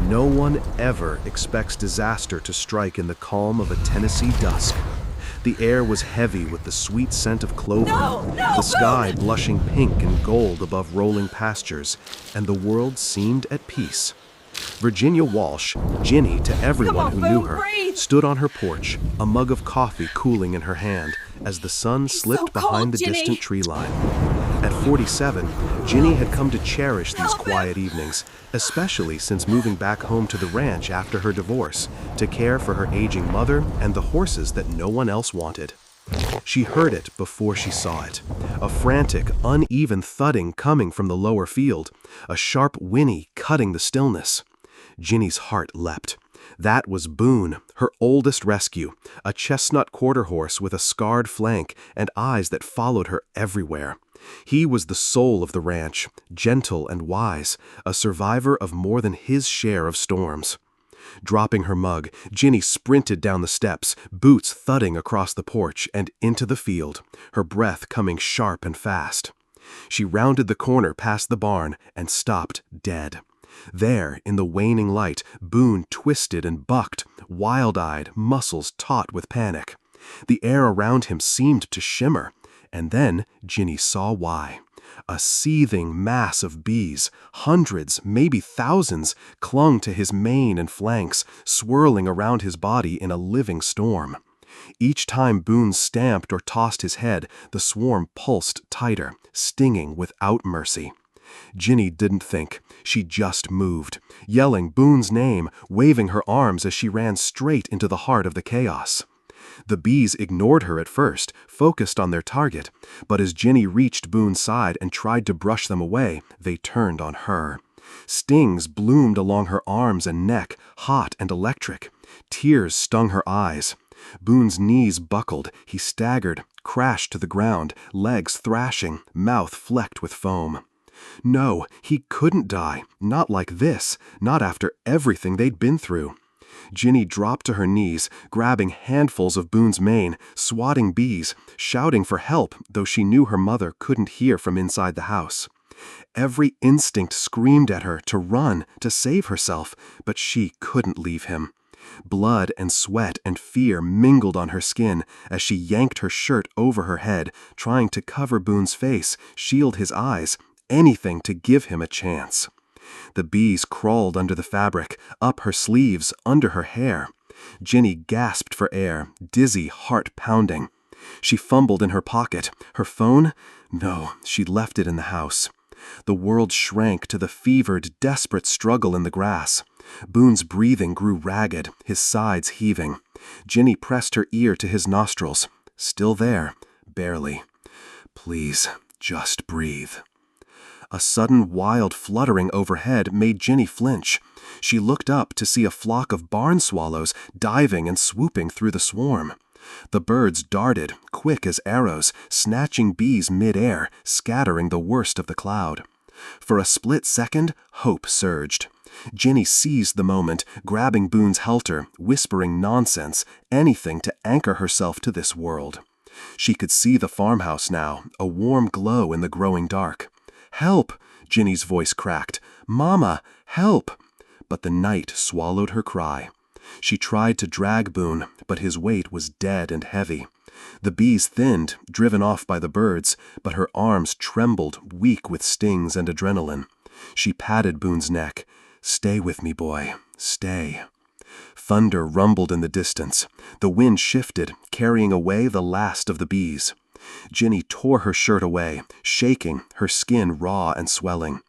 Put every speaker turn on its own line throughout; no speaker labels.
No one ever expects disaster to strike in the calm of a Tennessee dusk. The air was heavy with the sweet scent of clover, the sky blushing pink and gold above rolling pastures, and the world seemed at peace. Virginia Walsh, Ginny to everyone who knew her, stood on her porch, a mug of coffee cooling in her hand as the sun slipped behind the distant tree line. At 47, Ginny had come to cherish these quiet evenings, especially since moving back home to the ranch after her divorce, to care for her aging mother and the horses that no one else wanted. She heard it before she saw it, a frantic, uneven thudding coming from the lower field, a sharp whinny cutting the stillness. Ginny's heart leapt. That was Boone, her oldest rescue, a chestnut quarter horse with a scarred flank and eyes that followed her everywhere. He was the soul of the ranch, gentle and wise, a survivor of more than his share of storms. Dropping her mug, Ginny sprinted down the steps, boots thudding across the porch and into the field, her breath coming sharp and fast. She rounded the corner past the barn and stopped dead. There, in the waning light, Boone twisted and bucked, wild-eyed, muscles taut with panic. The air around him seemed to shimmer, and then Ginny saw why. A seething mass of bees, hundreds, maybe thousands, clung to his mane and flanks, swirling around his body in a living storm. Each time Boone stamped or tossed his head, the swarm pulsed tighter, stinging without mercy. Ginny didn't think. She just moved, yelling Boone's name, waving her arms as she ran straight into the heart of the chaos. The bees ignored her at first, focused on their target, but as Ginny reached Boone's side and tried to brush them away, they turned on her. Stings bloomed along her arms and neck, hot and electric. Tears stung her eyes. Boone's knees buckled, he staggered, crashed to the ground, legs thrashing, mouth flecked with foam. No, he couldn't die, not like this, not after everything they'd been through. Ginny dropped to her knees, grabbing handfuls of Boone's mane, swatting bees, shouting for help, though she knew her mother couldn't hear from inside the house. Every instinct screamed at her to run, to save herself, but she couldn't leave him. Blood and sweat and fear mingled on her skin as she yanked her shirt over her head, trying to cover Boone's face, shield his eyes, anything to give him a chance. The bees crawled under the fabric, up her sleeves, under her hair. Ginny gasped for air, dizzy, heart pounding. She fumbled in her pocket. Her phone? No, she'd left it in the house. The world shrank to the fevered, desperate struggle in the grass. Boone's breathing grew ragged, his sides heaving. Ginny pressed her ear to his nostrils. Still there, barely. Please, just breathe. A sudden wild fluttering overhead made Ginny flinch. She looked up to see a flock of barn swallows diving and swooping through the swarm. The birds darted, quick as arrows, snatching bees mid-air, scattering the worst of the cloud. For a split second, hope surged. Ginny seized the moment, grabbing Boone's halter, whispering nonsense, anything to anchor herself to this world. She could see the farmhouse now, a warm glow in the growing dark. "Help!" Ginny's voice cracked. "Mama, help!" But the night swallowed her cry. She tried to drag Boone, but his weight was dead and heavy. The bees thinned, driven off by the birds, but her arms trembled, weak with stings and adrenaline. She patted Boone's neck. "Stay with me, boy. Stay." Thunder rumbled in the distance. The wind shifted, carrying away the last of the bees. Ginny tore her shirt away, shaking, her skin raw and swelling.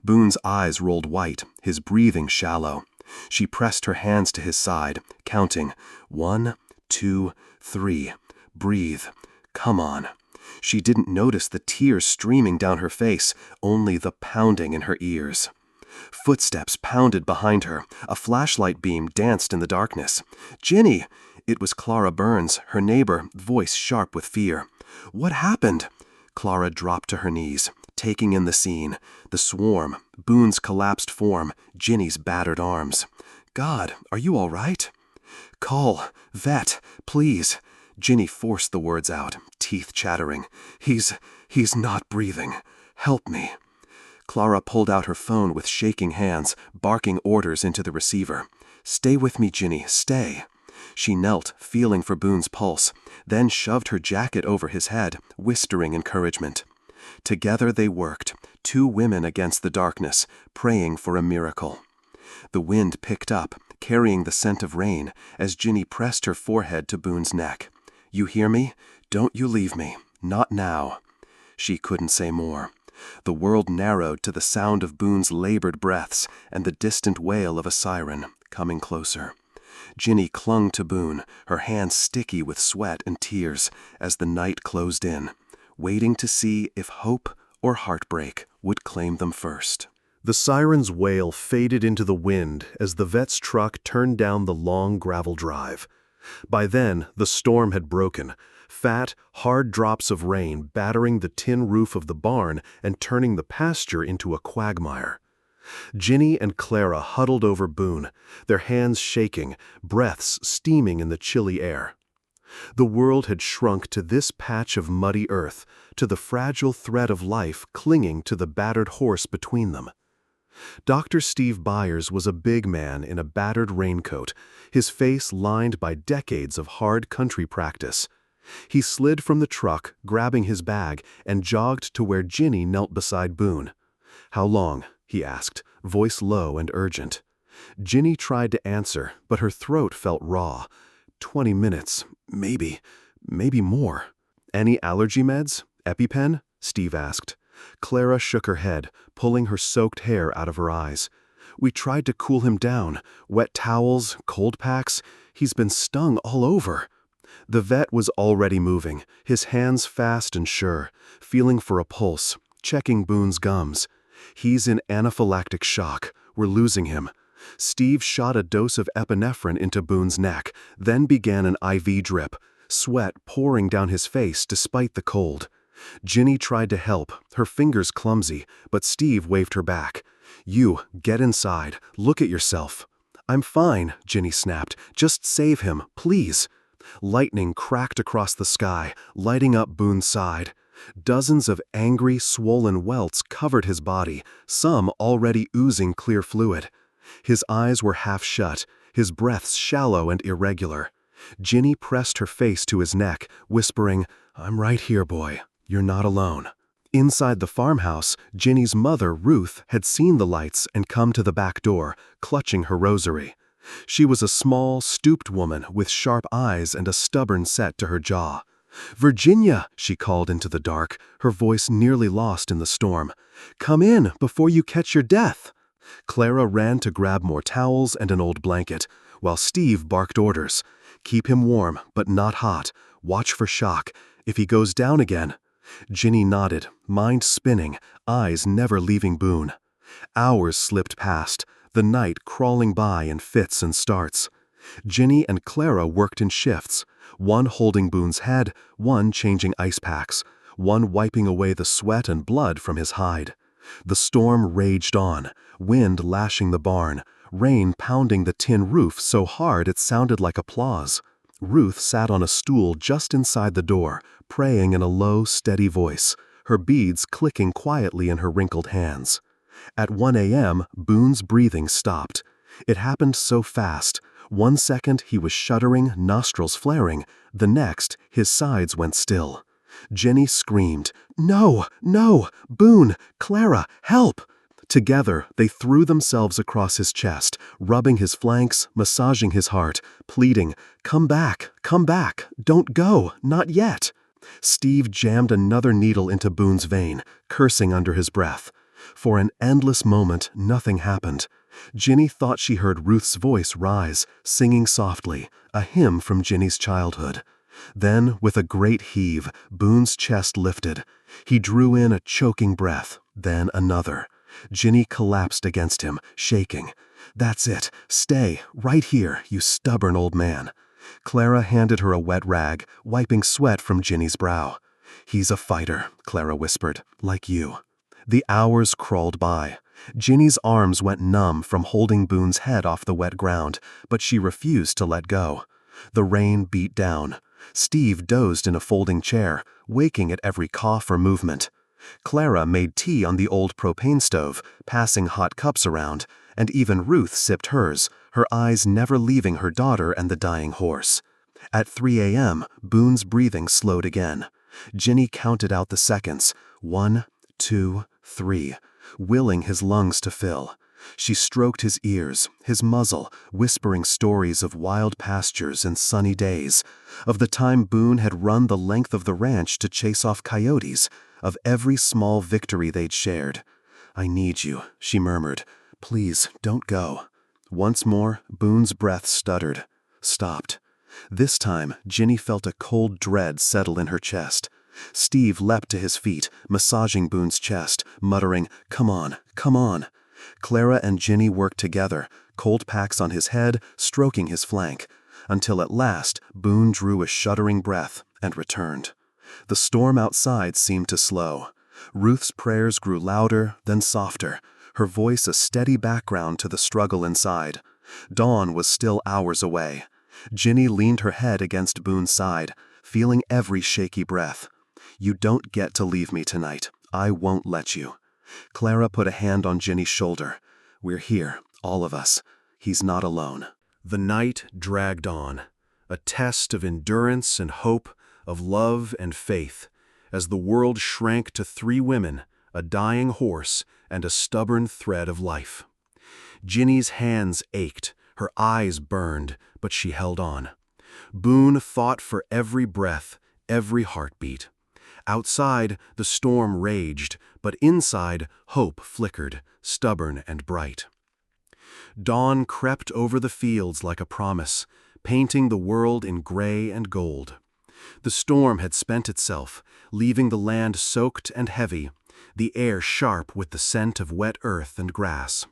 Boone's eyes rolled white, his breathing shallow. She pressed her hands to his side, counting 1, 2, 3. Breathe. Come on. She didn't notice the tears streaming down her face, only the pounding in her ears. Footsteps pounded behind her. A flashlight beam danced in the darkness. "Ginny!" It was Clara Burns, her neighbor, voice sharp with fear. "What happened?" Clara dropped to her knees, taking in the scene, the swarm, Boone's collapsed form, Ginny's battered arms. "God, are you all right?" "Call, vet, please." Ginny forced the words out, teeth chattering. He's not breathing. Help me." Clara pulled out her phone with shaking hands, barking orders into the receiver. "Stay with me, Ginny, stay." She knelt, feeling for Boone's pulse, then shoved her jacket over his head, whispering encouragement. Together they worked, two women against the darkness, praying for a miracle. The wind picked up, carrying the scent of rain, as Ginny pressed her forehead to Boone's neck. "You hear me? Don't you leave me. Not now." She couldn't say more. The world narrowed to the sound of Boone's labored breaths and the distant wail of a siren, coming closer. Ginny clung to Boone, her hands sticky with sweat and tears, as the night closed in, waiting to see if hope or heartbreak would claim them first. The siren's wail faded into the wind as the vet's truck turned down the long gravel drive. By then, the storm had broken, fat, hard drops of rain battering the tin roof of the barn and turning the pasture into a quagmire. Ginny and Clara huddled over Boone, their hands shaking, breaths steaming in the chilly air. The world had shrunk to this patch of muddy earth, to the fragile thread of life clinging to the battered horse between them. Dr. Steve Byers was a big man in a battered raincoat, his face lined by decades of hard country practice. He slid from the truck, grabbing his bag, and jogged to where Ginny knelt beside Boone. "How long?" he asked, voice low and urgent. Ginny tried to answer, but her throat felt raw. 20 minutes, maybe more." "Any allergy meds? EpiPen?" Steve asked. Clara shook her head, pulling her soaked hair out of her eyes. "We tried to cool him down. Wet towels, cold packs. He's been stung all over." The vet was already moving, his hands fast and sure, feeling for a pulse, checking Boone's gums. "He's in anaphylactic shock. We're losing him." Steve shot a dose of epinephrine into Boone's neck, then began an IV drip, sweat pouring down his face despite the cold. Ginny tried to help, her fingers clumsy, but Steve waved her back. "You, get inside. Look at yourself." "I'm fine," Ginny snapped. "Just save him, please." Lightning cracked across the sky, lighting up Boone's side. Dozens of angry, swollen welts covered his body, some already oozing clear fluid. His eyes were half shut, his breaths shallow and irregular. Ginny pressed her face to his neck, whispering, "I'm right here, boy. You're not alone." Inside the farmhouse, Ginny's mother, Ruth, had seen the lights and come to the back door, clutching her rosary. She was a small, stooped woman with sharp eyes and a stubborn set to her jaw. "Virginia," she called into the dark, her voice nearly lost in the storm. "Come in before you catch your death." Clara ran to grab more towels and an old blanket, while Steve barked orders. "Keep him warm, but not hot. Watch for shock. If he goes down again." Ginny nodded, mind spinning, eyes never leaving Boone. Hours slipped past, the night crawling by in fits and starts. Ginny and Clara worked in shifts, one holding Boone's head, one changing ice packs, one wiping away the sweat and blood from his hide. The storm raged on, wind lashing the barn, rain pounding the tin roof so hard it sounded like applause. Ruth sat on a stool just inside the door, praying in a low, steady voice, her beads clicking quietly in her wrinkled hands. At 1 a.m., Boone's breathing stopped. It happened so fast. 1 second he was shuddering, nostrils flaring. The next, his sides went still. Ginny screamed, "No, no! Boone! Clara, help!" Together, they threw themselves across his chest, rubbing his flanks, massaging his heart, pleading, come back, don't go, not yet." Steve jammed another needle into Boone's vein, cursing under his breath. For an endless moment, nothing happened. Ginny thought she heard Ruth's voice rise, singing softly, a hymn from Ginny's childhood. Then, with a great heave, Boone's chest lifted. He drew in a choking breath, then another. Ginny collapsed against him, shaking. "That's it. Stay, right here, you stubborn old man." Clara handed her a wet rag, wiping sweat from Ginny's brow. "He's a fighter," Clara whispered, "like you." The hours crawled by. Ginny's arms went numb from holding Boone's head off the wet ground, but she refused to let go. The rain beat down. Steve dozed in a folding chair, waking at every cough or movement. Clara made tea on the old propane stove, passing hot cups around, and even Ruth sipped hers, her eyes never leaving her daughter and the dying horse. At 3 a.m., Boone's breathing slowed again. Ginny counted out the seconds, 1, 2, 3, willing his lungs to fill. She stroked his ears, his muzzle, whispering stories of wild pastures and sunny days, of the time Boone had run the length of the ranch to chase off coyotes, of every small victory they'd shared. "I need you," she murmured. "Please, don't go." Once more, Boone's breath stuttered, stopped. This time, Ginny felt a cold dread settle in her chest. Steve leapt to his feet, massaging Boone's chest, muttering, "Come on, come on." Clara and Ginny worked together, cold packs on his head, stroking his flank, until at last Boone drew a shuddering breath and returned. The storm outside seemed to slow. Ruth's prayers grew louder, then softer, her voice a steady background to the struggle inside. Dawn was still hours away. Ginny leaned her head against Boone's side, feeling every shaky breath. "You don't get to leave me tonight. I won't let you." Clara put a hand on Ginny's shoulder. "We're here, all of us. He's not alone." The night dragged on, a test of endurance and hope, of love and faith, as the world shrank to 3 women, a dying horse, and a stubborn thread of life. Ginny's hands ached, her eyes burned, but she held on. Boone fought for every breath, every heartbeat. Outside, the storm raged, but inside, hope flickered, stubborn and bright. Dawn crept over the fields like a promise, painting the world in gray and gold. The storm had spent itself, leaving the land soaked and heavy, the air sharp with the scent of wet earth and grass.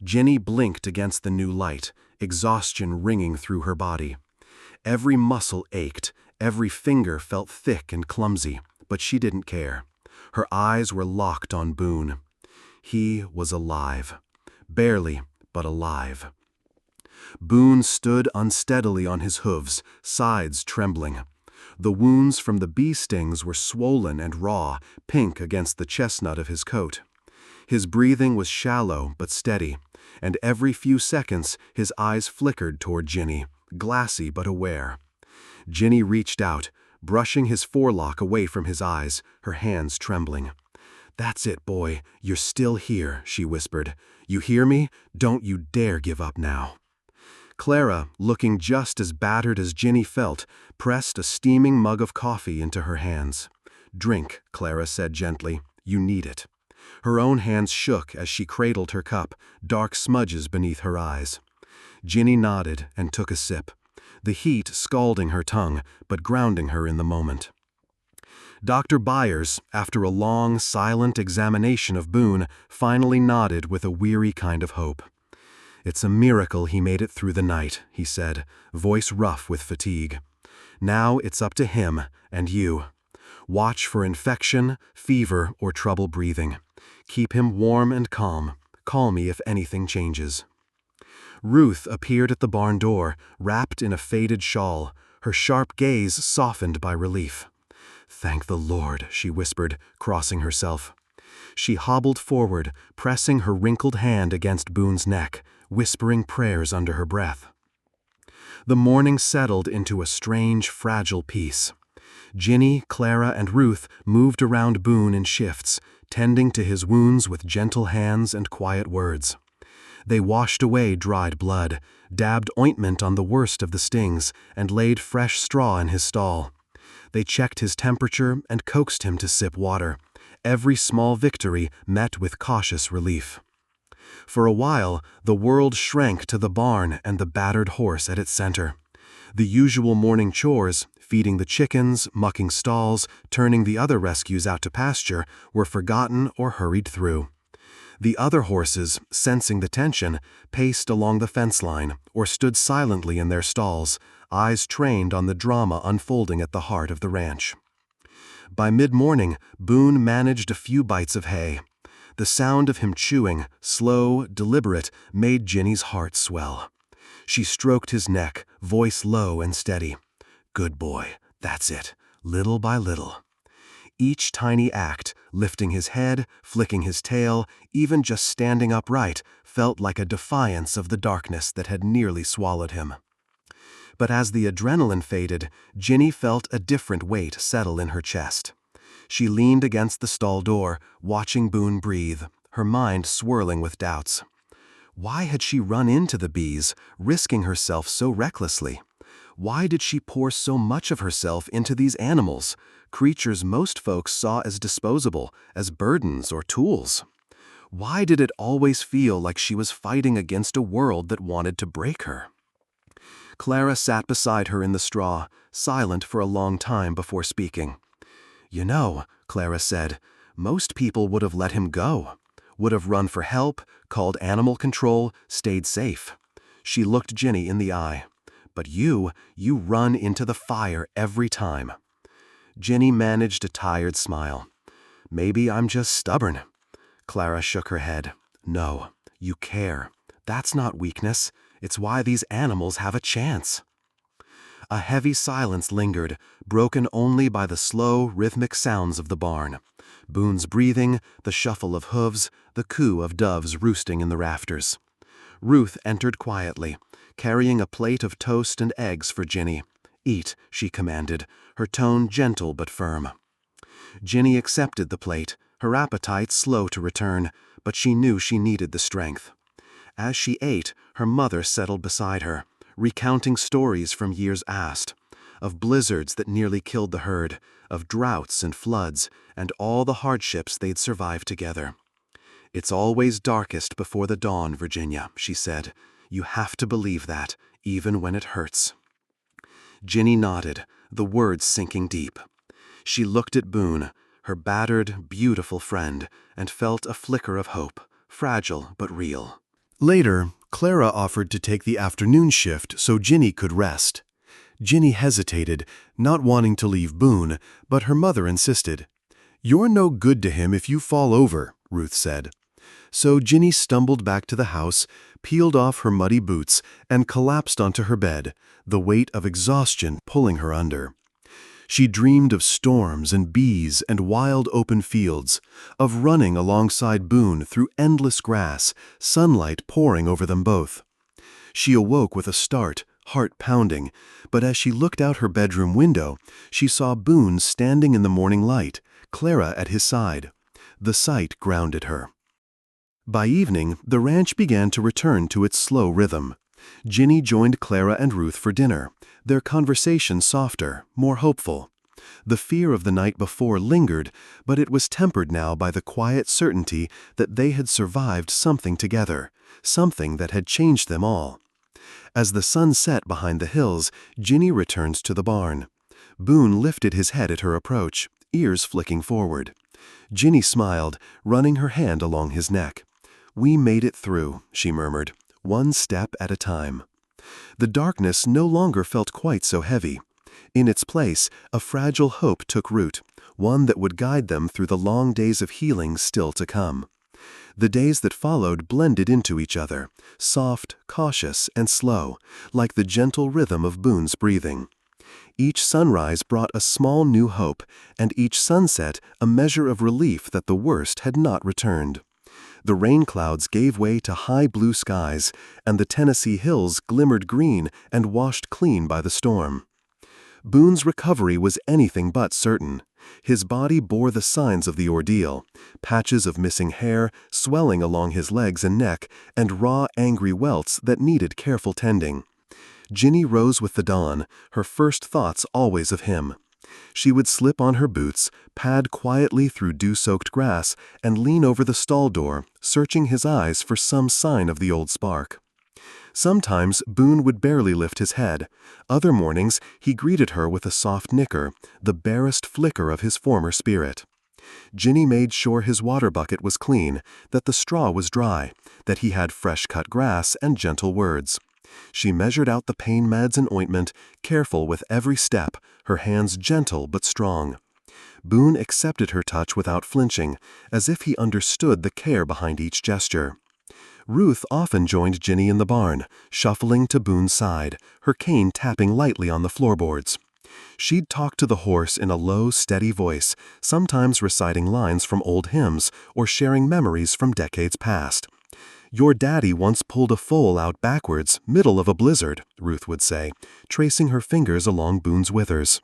Ginny blinked against the new light, exhaustion ringing through her body. Every muscle ached, every finger felt thick and clumsy, but she didn't care. Her eyes were locked on Boone. He was alive. Barely, but alive. Boone stood unsteadily on his hooves, sides trembling. The wounds from the bee stings were swollen and raw, pink against the chestnut of his coat. His breathing was shallow but steady, and every few seconds his eyes flickered toward Ginny, glassy but aware. Ginny reached out, brushing his forelock away from his eyes, her hands trembling. "That's it, boy. You're still here," she whispered. "You hear me? Don't you dare give up now." Clara, looking just as battered as Ginny felt, pressed a steaming mug of coffee into her hands. "Drink," Clara said gently. "You need it." Her own hands shook as she cradled her cup, dark smudges beneath her eyes. Ginny nodded and took a sip, the heat scalding her tongue, but grounding her in the moment. Dr. Byers, after a long, silent examination of Boone, finally nodded with a weary kind of hope. "It's a miracle he made it through the night," he said, voice rough with fatigue. "Now it's up to him and you. Watch for infection, fever, or trouble breathing. Keep him warm and calm. Call me if anything changes." Ruth appeared at the barn door, wrapped in a faded shawl, her sharp gaze softened by relief. "Thank the Lord," she whispered, crossing herself. She hobbled forward, pressing her wrinkled hand against Boone's neck, whispering prayers under her breath. The morning settled into a strange, fragile peace. Ginny, Clara, and Ruth moved around Boone in shifts, tending to his wounds with gentle hands and quiet words. They washed away dried blood, dabbed ointment on the worst of the stings, and laid fresh straw in his stall. They checked his temperature and coaxed him to sip water, every small victory met with cautious relief. For a while, the world shrank to the barn and the battered horse at its center. The usual morning chores, feeding the chickens, mucking stalls, turning the other rescues out to pasture, were forgotten or hurried through. The other horses, sensing the tension, paced along the fence line or stood silently in their stalls, eyes trained on the drama unfolding at the heart of the ranch. By mid-morning, Boone managed a few bites of hay. The sound of him chewing, slow, deliberate, made Ginny's heart swell. She stroked his neck, voice low and steady. "Good boy, that's it, little by little." Each tiny act, Lifting his head, flicking his tail, even just standing upright, felt like a defiance of the darkness that had nearly swallowed him. But as the adrenaline faded, Ginny felt a different weight settle in her chest. She leaned against the stall door, watching Boone breathe, her mind swirling with doubts. Why had she run into the bees, risking herself so recklessly? Why did she pour so much of herself into these animals, creatures most folks saw as disposable, as burdens or tools? Why did it always feel like she was fighting against a world that wanted to break her? Clara sat beside her in the straw, silent for a long time before speaking. "You know," Clara said, "most people would have let him go, would have run for help, called animal control, stayed safe." She looked Ginny in the eye. "But you run into the fire every time." Ginny managed a tired smile. "Maybe I'm just stubborn." Clara shook her head. "No, you care. That's not weakness. It's why these animals have a chance." A heavy silence lingered, broken only by the slow, rhythmic sounds of the barn. Boone's breathing, the shuffle of hooves, the coo of doves roosting in the rafters. Ruth entered quietly, carrying a plate of toast and eggs for Ginny. "Eat," she commanded, her tone gentle but firm. Ginny accepted the plate, her appetite slow to return, but she knew she needed the strength. As she ate, her mother settled beside her, recounting stories from years past, of blizzards that nearly killed the herd, of droughts and floods, and all the hardships they'd survived together. "It's always darkest before the dawn, Virginia," she said. "You have to believe that, even when it hurts." Ginny nodded, the words sinking deep. She looked at Boone, her battered, beautiful friend, and felt a flicker of hope, fragile but real. Later, Clara offered to take the afternoon shift so Ginny could rest. Ginny hesitated, not wanting to leave Boone, but her mother insisted. "You're no good to him if you fall over," Ruth said. So Ginny stumbled back to the house, peeled off her muddy boots, and collapsed onto her bed, the weight of exhaustion pulling her under. She dreamed of storms and bees and wild open fields, of running alongside Boone through endless grass, sunlight pouring over them both. She awoke with a start, heart pounding, but as she looked out her bedroom window, she saw Boone standing in the morning light, Clara at his side. The sight grounded her. By evening, the ranch began to return to its slow rhythm. Ginny joined Clara and Ruth for dinner, their conversation softer, more hopeful. The fear of the night before lingered, but it was tempered now by the quiet certainty that they had survived something together, something that had changed them all. As the sun set behind the hills, Ginny returned to the barn. Boone lifted his head at her approach, ears flicking forward. Ginny smiled, running her hand along his neck. "We made it through," she murmured, "one step at a time." The darkness no longer felt quite so heavy. In its place, a fragile hope took root, one that would guide them through the long days of healing still to come. The days that followed blended into each other, soft, cautious, and slow, like the gentle rhythm of Boone's breathing. Each sunrise brought a small new hope, and each sunset a measure of relief that the worst had not returned. The rain clouds gave way to high blue skies, and the Tennessee hills glimmered green and washed clean by the storm. Boone's recovery was anything but certain. His body bore the signs of the ordeal, patches of missing hair, swelling along his legs and neck, and raw, angry welts that needed careful tending. Ginny rose with the dawn, her first thoughts always of him. She would slip on her boots, pad quietly through dew-soaked grass, and lean over the stall door, searching his eyes for some sign of the old spark. Sometimes Boone would barely lift his head. Other mornings he greeted her with a soft nicker, the barest flicker of his former spirit. Ginny made sure his water bucket was clean, that the straw was dry, that he had fresh-cut grass and gentle words. She measured out the pain meds and ointment, careful with every step, her hands gentle but strong. Boone accepted her touch without flinching, as if he understood the care behind each gesture. Ruth often joined Ginny in the barn, shuffling to Boone's side, her cane tapping lightly on the floorboards. She'd talk to the horse in a low, steady voice, sometimes reciting lines from old hymns or sharing memories from decades past. "Your daddy once pulled a foal out backwards, middle of a blizzard," Ruth would say, tracing her fingers along Boone's withers.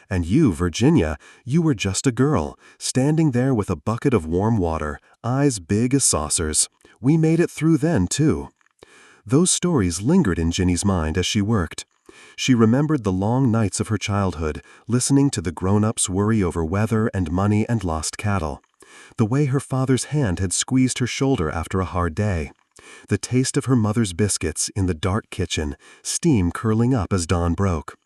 "And you, Virginia, you were just a girl, standing there with a bucket of warm water, eyes big as saucers. We made it through then, too." Those stories lingered in Ginny's mind as she worked. She remembered the long nights of her childhood, listening to the grown-ups worry over weather and money and lost cattle. The way her father's hand had squeezed her shoulder after a hard day. The taste of her mother's biscuits in the dark kitchen, steam curling up as dawn broke.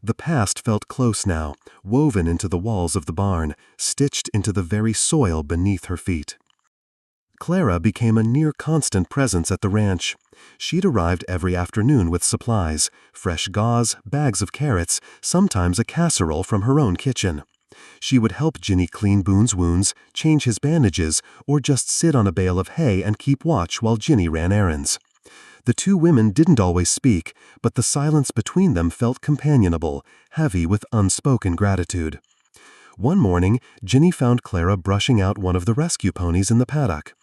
The past felt close now, woven into the walls of the barn, stitched into the very soil beneath her feet. Clara became a near-constant presence at the ranch. She'd arrived every afternoon with supplies, fresh gauze, bags of carrots, sometimes a casserole from her own kitchen. She would help Ginny clean Boone's wounds, change his bandages, or just sit on a bale of hay and keep watch while Ginny ran errands. The two women didn't always speak, but the silence between them felt companionable, heavy with unspoken gratitude. One morning, Ginny found Clara brushing out one of the rescue ponies in the paddock.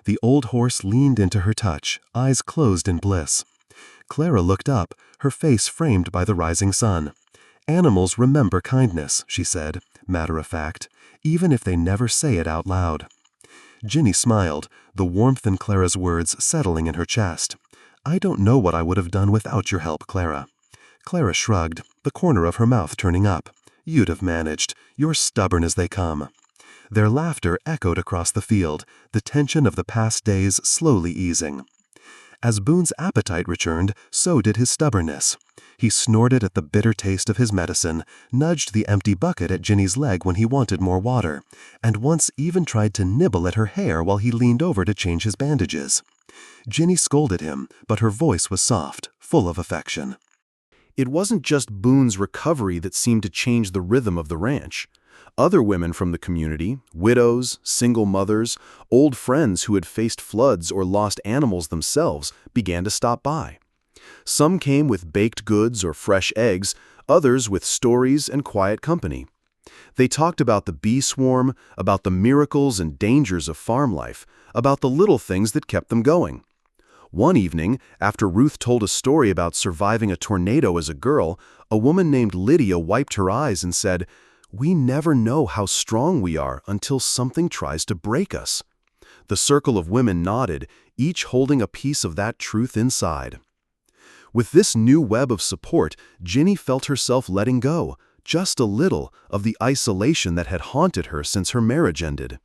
The old horse leaned into her touch, eyes closed in bliss. Clara looked up, her face framed by the rising sun. "Animals remember kindness," she said, matter of fact, even if they never say it out loud. Ginny smiled, the warmth in Clara's words settling in her chest. "I don't know what I would have done without your help, Clara." Clara shrugged, the corner of her mouth turning up. "You'd have managed. You're stubborn as they come." Their laughter echoed across the field, the tension of the past days slowly easing. As Boone's appetite returned, so did his stubbornness. He snorted at the bitter taste of his medicine, nudged the empty bucket at Ginny's leg when he wanted more water, and once even tried to nibble at her hair while he leaned over to change his bandages. Ginny scolded him, but her voice was soft, full of affection. It wasn't just Boone's recovery that seemed to change the rhythm of the ranch. Other women from the community, widows, single mothers, old friends who had faced floods or lost animals themselves, began to stop by. Some came with baked goods or fresh eggs, others with stories and quiet company. They talked about the bee swarm, about the miracles and dangers of farm life, about the little things that kept them going. One evening, after Ruth told a story about surviving a tornado as a girl, a woman named Lydia wiped her eyes and said, "We never know how strong we are until something tries to break us." The circle of women nodded, each holding a piece of that truth inside. With this new web of support, Ginny felt herself letting go, just a little, of the isolation that had haunted her since her marriage ended.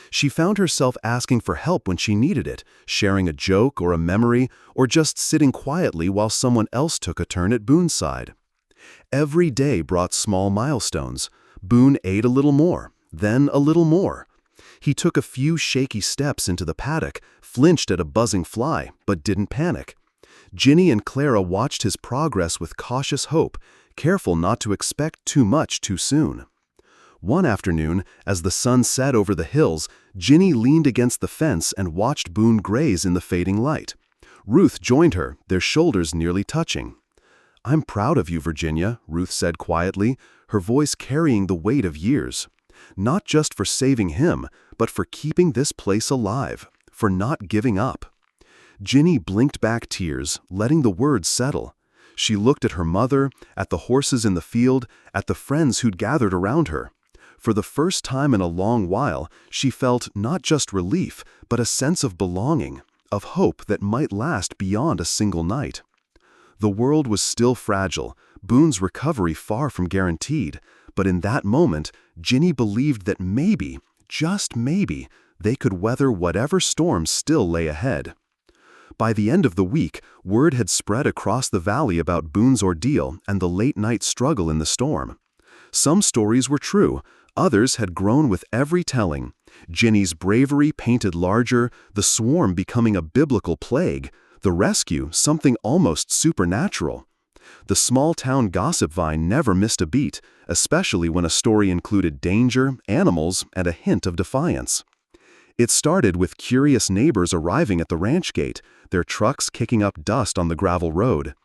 She found herself asking for help when she needed it, sharing a joke or a memory, or just sitting quietly while someone else took a turn at Boone's side. Every day brought small milestones. Boone ate a little more, then a little more. He took a few shaky steps into the paddock, flinched at a buzzing fly, but didn't panic. Ginny and Clara watched his progress with cautious hope, careful not to expect too much too soon. One afternoon, as the sun set over the hills, Ginny leaned against the fence and watched Boone graze in the fading light. Ruth joined her, their shoulders nearly touching. "I'm proud of you, Virginia," Ruth said quietly, her voice carrying the weight of years. "Not just for saving him, but for keeping this place alive, for not giving up." Ginny blinked back tears, letting the words settle. She looked at her mother, at the horses in the field, at the friends who'd gathered around her. For the first time in a long while, she felt not just relief, but a sense of belonging, of hope that might last beyond a single night. The world was still fragile, Boone's recovery far from guaranteed, but in that moment, Ginny believed that maybe, just maybe, they could weather whatever storms still lay ahead. By the end of the week, word had spread across the valley about Boone's ordeal and the late-night struggle in the storm. Some stories were true, others had grown with every telling. Ginny's bravery painted larger, the swarm becoming a biblical plague, the rescue something almost supernatural. The small-town gossip vine never missed a beat, especially when a story included danger, animals, and a hint of defiance. It started with curious neighbors arriving at the ranch gate, their trucks kicking up dust on the gravel road.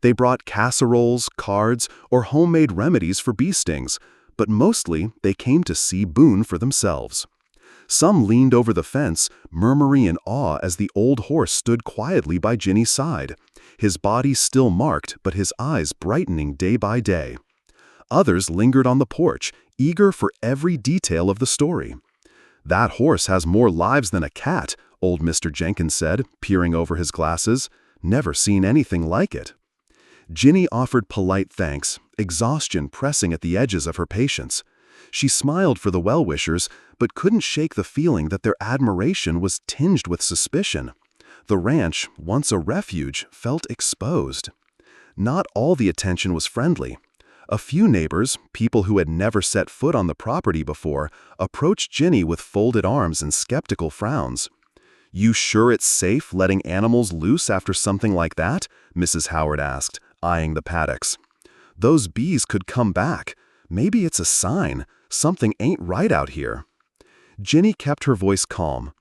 They brought casseroles, cards, or homemade remedies for bee stings, but mostly they came to see Boone for themselves. Some leaned over the fence, murmuring in awe as the old horse stood quietly by Ginny's side, his body still marked but his eyes brightening day by day. Others lingered on the porch, eager for every detail of the story. "That horse has more lives than a cat," old Mr. Jenkins said, peering over his glasses. "Never seen anything like it." Ginny offered polite thanks, exhaustion pressing at the edges of her patience. She smiled for the well-wishers, but couldn't shake the feeling that their admiration was tinged with suspicion. The ranch, once a refuge, felt exposed. Not all the attention was friendly. A few neighbors, people who had never set foot on the property before, approached Ginny with folded arms and skeptical frowns. "You sure it's safe letting animals loose after something like that?" Mrs. Howard asked, eyeing the paddocks. "Those bees could come back. Maybe it's a sign. Something ain't right out here." Ginny kept her voice calm.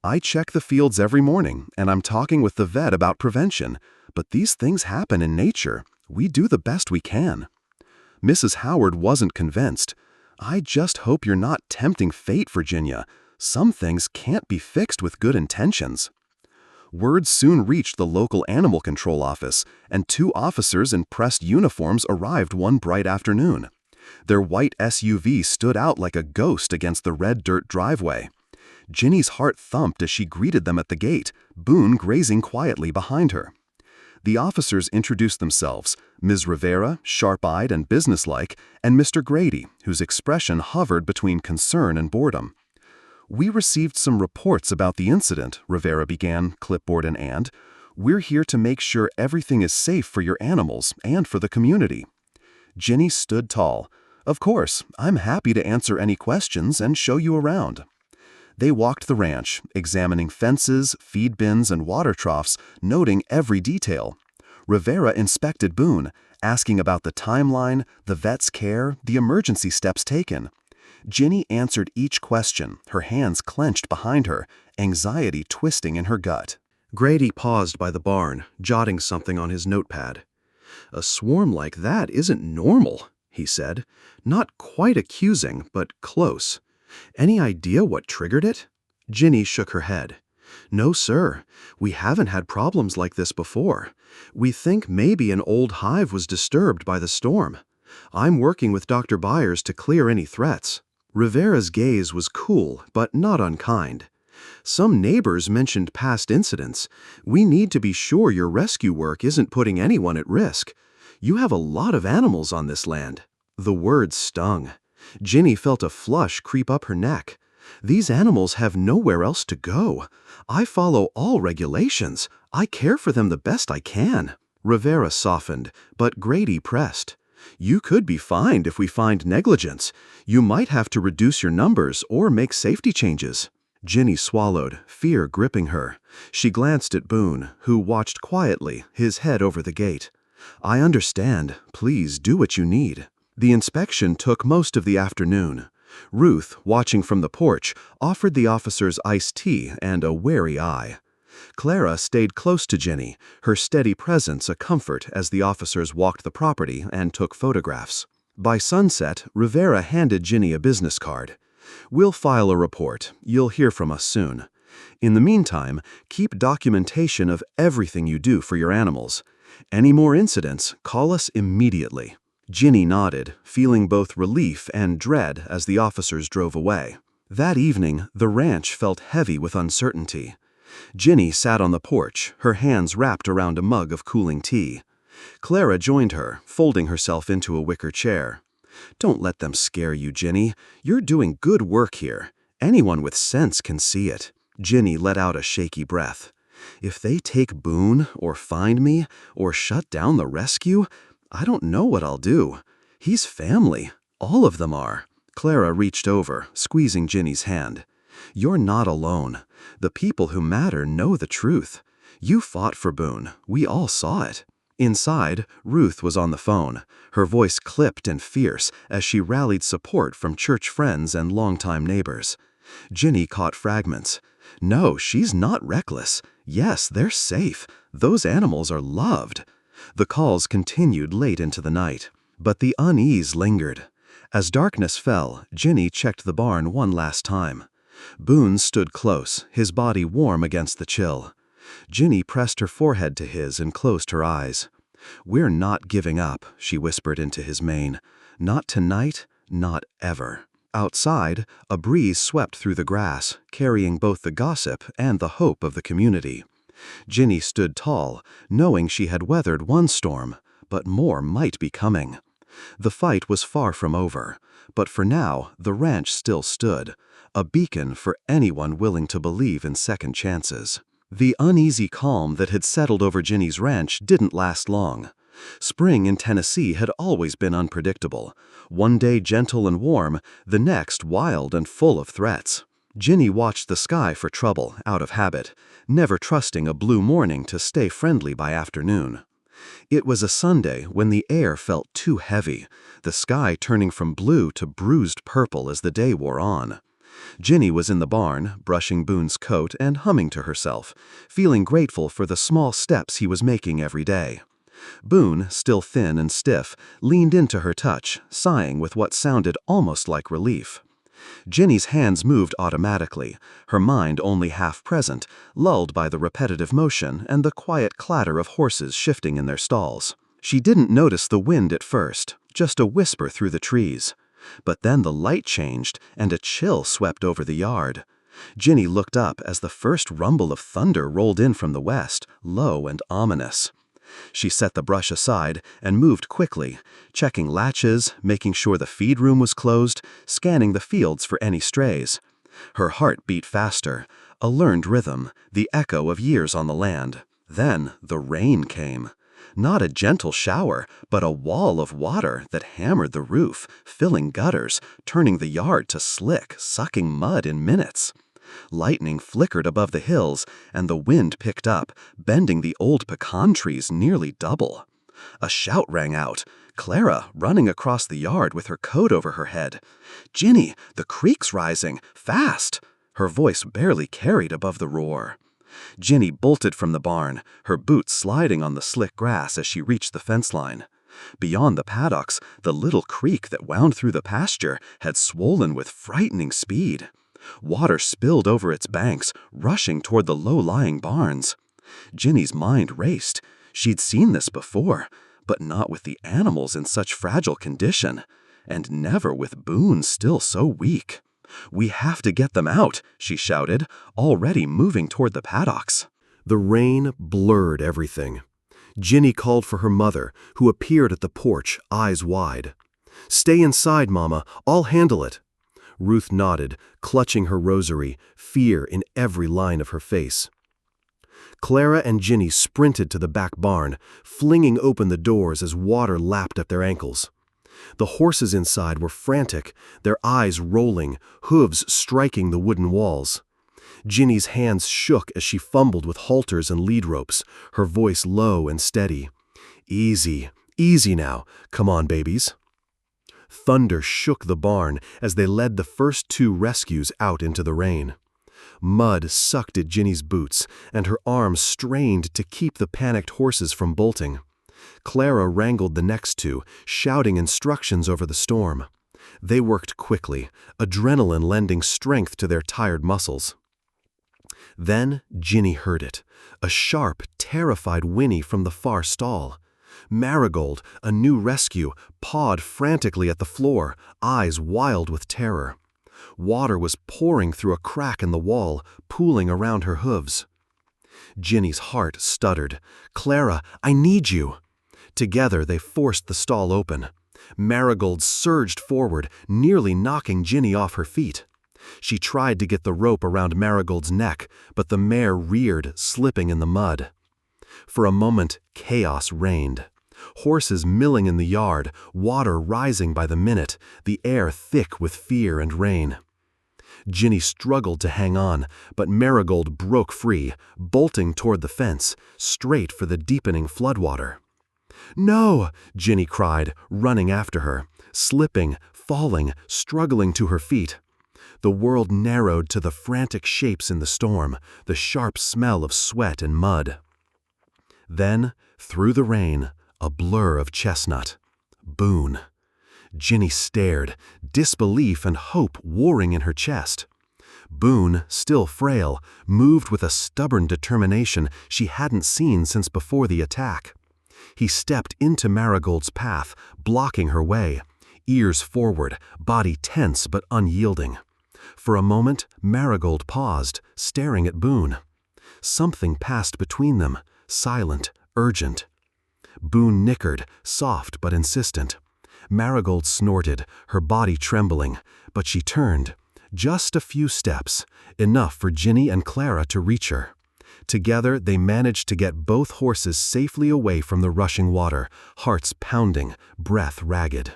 "I check the fields every morning, and I'm talking with the vet about prevention, but these things happen in nature. We do the best we can." Mrs. Howard wasn't convinced. "I just hope you're not tempting fate, Virginia. Some things can't be fixed with good intentions." Word soon reached the local animal control office, and 2 officers in pressed uniforms arrived one bright afternoon. Their white SUV stood out like a ghost against the red dirt driveway. Ginny's heart thumped as she greeted them at the gate, Boone grazing quietly behind her. The officers introduced themselves, Ms. Rivera, sharp-eyed and businesslike, and Mr. Grady, whose expression hovered between concern and boredom. "We received some reports about the incident," Rivera began, clipboard in hand. "We're here to make sure everything is safe for your animals and for the community." Ginny stood tall. "Of course, I'm happy to answer any questions and show you around." They walked the ranch, examining fences, feed bins, and water troughs, noting every detail. Rivera inspected Boone, asking about the timeline, the vet's care, the emergency steps taken. Ginny answered each question, her hands clenched behind her, anxiety twisting in her gut. Grady paused by the barn, jotting something on his notepad. "A swarm like that isn't normal," he said. "Not quite accusing, but close. Any idea what triggered it?" Ginny shook her head. "No, sir. We haven't had problems like this before. We think maybe an old hive was disturbed by the storm. I'm working with Dr. Byers to clear any threats." Rivera's gaze was cool, but not unkind. "Some neighbors mentioned past incidents. We need to be sure your rescue work isn't putting anyone at risk. You have a lot of animals on this land." The words stung. Ginny felt a flush creep up her neck. "These animals have nowhere else to go. I follow all regulations. I care for them the best I can." Rivera softened, but Grady pressed. "You could be fined if we find negligence. You might have to reduce your numbers or make safety changes." Ginny swallowed, fear gripping her. She glanced at Boone, who watched quietly, his head over the gate. "I understand. Please do what you need." The inspection took most of the afternoon. Ruth, watching from the porch, offered the officers iced tea and a wary eye. Clara stayed close to Ginny, her steady presence a comfort as the officers walked the property and took photographs. By sunset, Rivera handed Ginny a business card. "We'll file a report. You'll hear from us soon. In the meantime, keep documentation of everything you do for your animals. Any more incidents, call us immediately." Ginny nodded, feeling both relief and dread as the officers drove away. That evening, the ranch felt heavy with uncertainty. Ginny sat on the porch, her hands wrapped around a mug of cooling tea. Clara joined her, folding herself into a wicker chair. "Don't let them scare you, Ginny. You're doing good work here. Anyone with sense can see it." Ginny let out a shaky breath. "If they take Boone, or find me, or shut down the rescue, I don't know what I'll do. He's family. All of them are." Clara reached over, squeezing Ginny's hand. "You're not alone. The people who matter know the truth. You fought for Boone. We all saw it." Inside, Ruth was on the phone, her voice clipped and fierce as she rallied support from church friends and longtime neighbors. Ginny caught fragments. "No, she's not reckless. Yes, they're safe. Those animals are loved. The calls continued late into the night, but the unease lingered. As darkness fell, Ginny checked the barn one last time. Boone stood close, his body warm against the chill. Ginny pressed her forehead to his and closed her eyes. "We're not giving up," she whispered into his mane. "Not tonight, not ever." Outside, a breeze swept through the grass, carrying both the gossip and the hope of the community. Ginny stood tall, knowing she had weathered one storm, but more might be coming. The fight was far from over, but for now the ranch still stood, a beacon for anyone willing to believe in second chances. The uneasy calm that had settled over Ginny's ranch didn't last long. Spring in Tennessee had always been unpredictable. One day gentle and warm, the next wild and full of threats. Ginny watched the sky for trouble, out of habit, never trusting a blue morning to stay friendly by afternoon. It was a Sunday when the air felt too heavy, the sky turning from blue to bruised purple as the day wore on. Ginny was in the barn, brushing Boone's coat and humming to herself, feeling grateful for the small steps he was making every day. Boone, still thin and stiff, leaned into her touch, sighing with what sounded almost like relief. Ginny's hands moved automatically, her mind only half present, lulled by the repetitive motion and the quiet clatter of horses shifting in their stalls. She didn't notice the wind at first, just a whisper through the trees. But then the light changed and a chill swept over the yard. Ginny looked up as the first rumble of thunder rolled in from the west, low and ominous. She set the brush aside and moved quickly, checking latches, making sure the feed room was closed, scanning the fields for any strays. Her heart beat faster, a learned rhythm, the echo of years on the land. Then the rain came. Not a gentle shower, but a wall of water that hammered the roof, filling gutters, turning the yard to slick, sucking mud in minutes. Lightning flickered above the hills, and the wind picked up, bending the old pecan trees nearly double. A shout rang out, Clara running across the yard with her coat over her head. "Ginny, the creek's rising, fast!" Her voice barely carried above the roar. Ginny bolted from the barn, her boots sliding on the slick grass as she reached the fence line. Beyond the paddocks, the little creek that wound through the pasture had swollen with frightening speed. Water spilled over its banks, rushing toward the low-lying barns. Ginny's mind raced. She'd seen this before, but not with the animals in such fragile condition, and never with Boone still so weak. "We have to get them out," she shouted, already moving toward the paddocks. The rain blurred everything. Ginny called for her mother, who appeared at the porch, eyes wide. "Stay inside, Mama. I'll handle it." Ruth nodded, clutching her rosary, fear in every line of her face. Clara and Ginny sprinted to the back barn, flinging open the doors as water lapped at their ankles. The horses inside were frantic, their eyes rolling, hooves striking the wooden walls. Ginny's hands shook as she fumbled with halters and lead ropes, her voice low and steady. "Easy, easy now. Come on, babies." Thunder shook the barn as they led the first two rescues out into the rain. Mud sucked at Ginny's boots, and her arms strained to keep the panicked horses from bolting. Clara wrangled the next two, shouting instructions over the storm. They worked quickly, adrenaline lending strength to their tired muscles. Then Ginny heard it, a sharp, terrified whinny from the far stall. Marigold, a new rescue, pawed frantically at the floor, eyes wild with terror. Water was pouring through a crack in the wall, pooling around her hooves. Ginny's heart stuttered. "Clara, I need you!" Together they forced the stall open. Marigold surged forward, nearly knocking Ginny off her feet. She tried to get the rope around Marigold's neck, but the mare reared, slipping in the mud. For a moment, chaos reigned. Horses milling in the yard, water rising by the minute, the air thick with fear and rain. Ginny struggled to hang on, but Marigold broke free, bolting toward the fence, straight for the deepening floodwater. "No!" Ginny cried, running after her, slipping, falling, struggling to her feet. The world narrowed to the frantic shapes in the storm, the sharp smell of sweat and mud. Then, through the rain, a blur of chestnut. Boone. Ginny stared, disbelief and hope warring in her chest. Boone, still frail, moved with a stubborn determination she hadn't seen since before the attack. He stepped into Marigold's path, blocking her way, ears forward, body tense but unyielding. For a moment, Marigold paused, staring at Boone. Something passed between them, silent, urgent. Boone nickered, soft but insistent. Marigold snorted, her body trembling, but she turned. Just a few steps, enough for Ginny and Clara to reach her. Together, they managed to get both horses safely away from the rushing water, hearts pounding, breath ragged.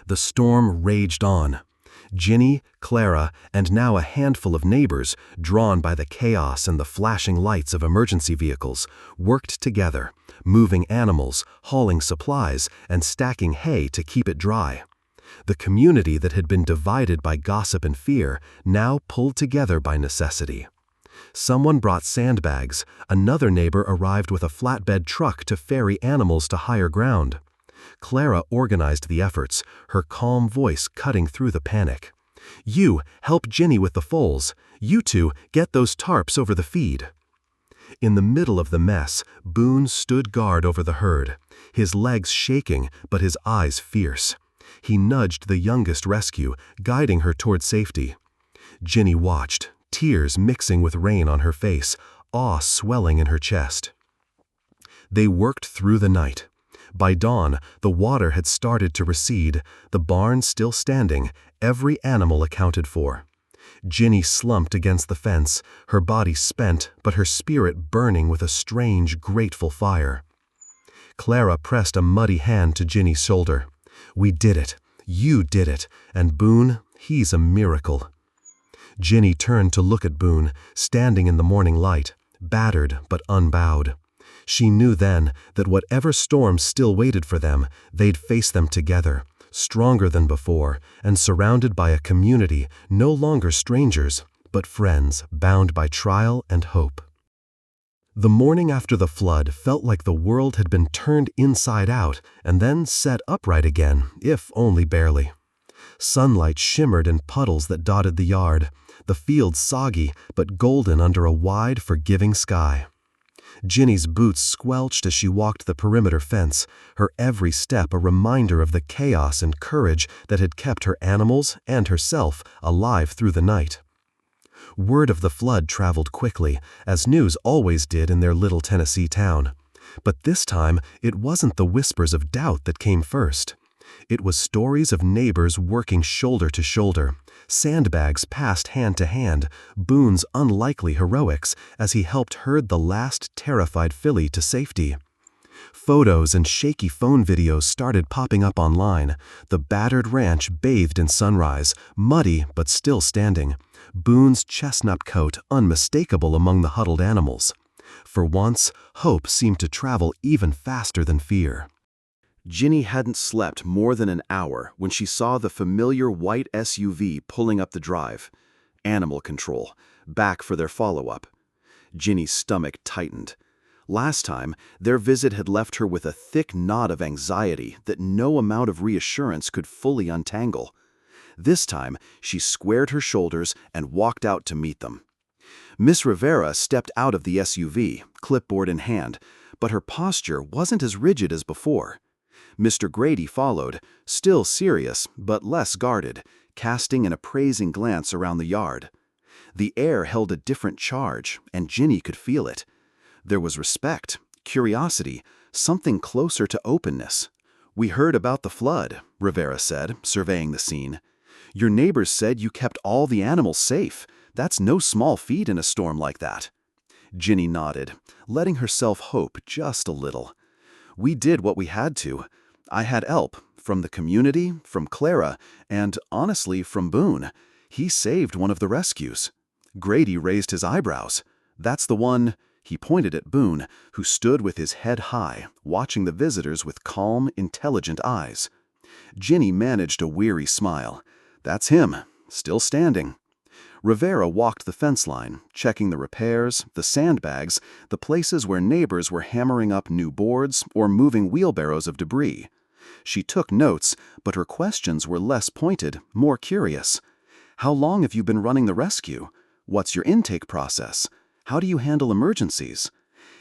The storm raged on. Ginny, Clara, and now a handful of neighbors, drawn by the chaos and the flashing lights of emergency vehicles, worked together, moving animals, hauling supplies, and stacking hay to keep it dry. The community that had been divided by gossip and fear now pulled together by necessity. Someone brought sandbags, another neighbor arrived with a flatbed truck to ferry animals to higher ground. Clara organized the efforts, her calm voice cutting through the panic. "You, help Ginny with the foals. You two, get those tarps over the feed." In the middle of the mess, Boone stood guard over the herd, his legs shaking but his eyes fierce. He nudged the youngest rescue, guiding her toward safety. Ginny watched, tears mixing with rain on her face, awe swelling in her chest. They worked through the night. By dawn, the water had started to recede, the barn still standing, every animal accounted for. Ginny slumped against the fence, her body spent but her spirit burning with a strange, grateful fire. Clara pressed a muddy hand to Ginny's shoulder. "We did it. You did it. And Boone, he's a miracle." Ginny turned to look at Boone, standing in the morning light, battered but unbowed. She knew then that whatever storms still waited for them, they'd face them together, stronger than before, and surrounded by a community no longer strangers, but friends bound by trial and hope. The morning after the flood felt like the world had been turned inside out and then set upright again, if only barely. Sunlight shimmered in puddles that dotted the yard, the fields soggy but golden under a wide, forgiving sky. Ginny's boots squelched as she walked the perimeter fence, her every step a reminder of the chaos and courage that had kept her animals and herself alive through the night. Word of the flood traveled quickly, as news always did in their little Tennessee town. But this time, it wasn't the whispers of doubt that came first. It was stories of neighbors working shoulder to shoulder, sandbags passed hand to hand, Boone's unlikely heroics as he helped herd the last terrified filly to safety. Photos and shaky phone videos started popping up online, the battered ranch bathed in sunrise, muddy but still standing, Boone's chestnut coat unmistakable among the huddled animals. For once, hope seemed to travel even faster than fear. Ginny hadn't slept more than an hour when she saw the familiar white SUV pulling up the drive. Animal control, back for their follow-up. Ginny's stomach tightened. Last time, their visit had left her with a thick knot of anxiety that no amount of reassurance could fully untangle. This time, she squared her shoulders and walked out to meet them. Miss Rivera stepped out of the SUV, clipboard in hand, but her posture wasn't as rigid as before. Mr. Grady followed, still serious but less guarded, casting an appraising glance around the yard. The air held a different charge, and Ginny could feel it. There was respect, curiosity, something closer to openness. "We heard about the flood," Rivera said, surveying the scene. "Your neighbors said you kept all the animals safe. That's no small feat in a storm like that." Ginny nodded, letting herself hope just a little. "We did what we had to. I had help, from the community, from Clara, and, honestly, from Boone. He saved one of the rescues." Grady raised his eyebrows. "That's the one—" He pointed at Boone, who stood with his head high, watching the visitors with calm, intelligent eyes. Ginny managed a weary smile. "That's him, still standing." Rivera walked the fence line, checking the repairs, the sandbags, the places where neighbors were hammering up new boards or moving wheelbarrows of debris. She took notes, but her questions were less pointed, more curious. How long have you been running the rescue? What's your intake process? How do you handle emergencies?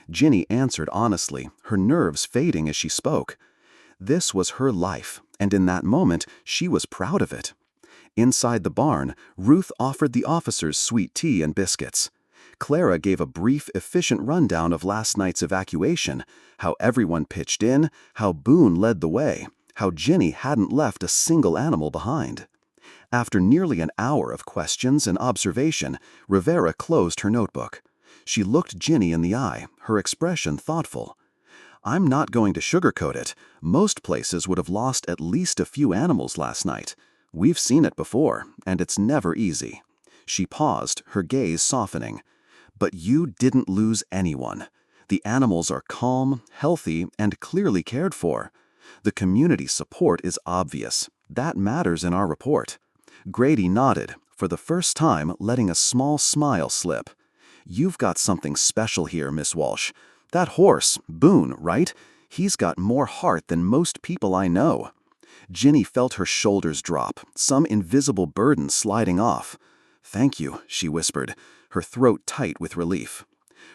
Ginny answered honestly, her nerves fading as she spoke. This was her life, and in that moment, she was proud of it. Inside the barn, Ruth offered the officers sweet tea and biscuits. Clara gave a brief, efficient rundown of last night's evacuation, how everyone pitched in, how Boone led the way, how Ginny hadn't left a single animal behind. After nearly an hour of questions and observation, Rivera closed her notebook. She looked Ginny in the eye, her expression thoughtful. "I'm not going to sugarcoat it. Most places would have lost at least a few animals last night. We've seen it before, and it's never easy." She paused, her gaze softening. "But you didn't lose anyone. The animals are calm, healthy, and clearly cared for. The community support is obvious. That matters in our report." Grady nodded, for the first time letting a small smile slip. "You've got something special here, Miss Walsh. That horse, Boone, right? He's got more heart than most people I know." Ginny felt her shoulders drop, some invisible burden sliding off. "Thank you," she whispered, her throat tight with relief.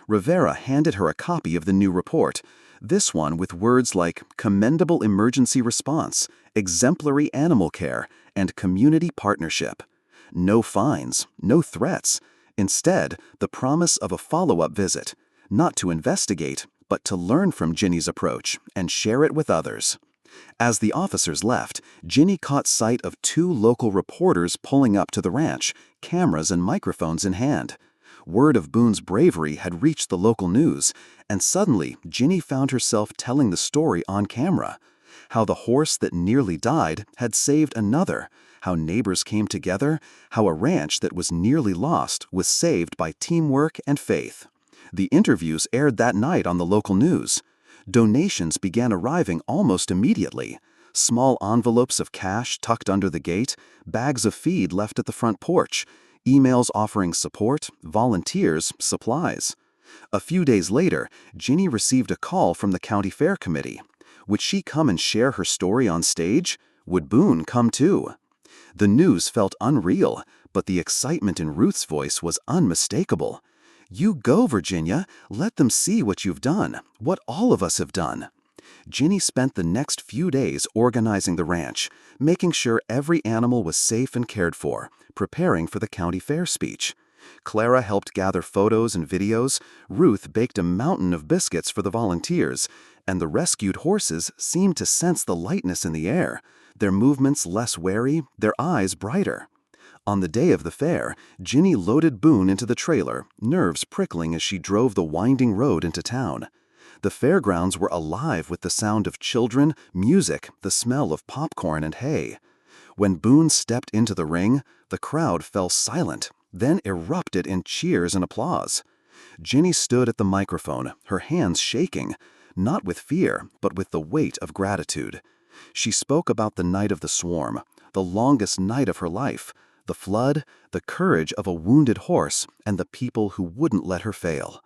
Rivera handed her a copy of the new report, this one with words like commendable emergency response, exemplary animal care, and community partnership. No fines, no threats. Instead, the promise of a follow-up visit, not to investigate, but to learn from Ginny's approach and share it with others. As the officers left, Ginny caught sight of two local reporters pulling up to the ranch, cameras and microphones in hand. Word of Boone's bravery had reached the local news, and suddenly Ginny found herself telling the story on camera. How the horse that nearly died had saved another, how neighbors came together, how a ranch that was nearly lost was saved by teamwork and faith. The interviews aired that night on the local news. Donations began arriving almost immediately. Small envelopes of cash tucked under the gate, bags of feed left at the front porch, emails offering support, volunteers, supplies. A few days later, Ginny received a call from the county fair committee. Would she come and share her story on stage? Would Boone come too? The news felt unreal, but the excitement in Ruth's voice was unmistakable. "You go, Virginia. Let them see what you've done, what all of us have done." Ginny spent the next few days organizing the ranch, making sure every animal was safe and cared for, preparing for the county fair speech. Clara helped gather photos and videos, Ruth baked a mountain of biscuits for the volunteers, and the rescued horses seemed to sense the lightness in the air, their movements less wary, their eyes brighter. On the day of the fair, Ginny loaded Boone into the trailer, nerves prickling as she drove the winding road into town. The fairgrounds were alive with the sound of children, music, the smell of popcorn and hay. When Boone stepped into the ring, the crowd fell silent, then erupted in cheers and applause. Ginny stood at the microphone, her hands shaking, not with fear, but with the weight of gratitude. She spoke about the night of the swarm, the longest night of her life, the flood, the courage of a wounded horse, and the people who wouldn't let her fail.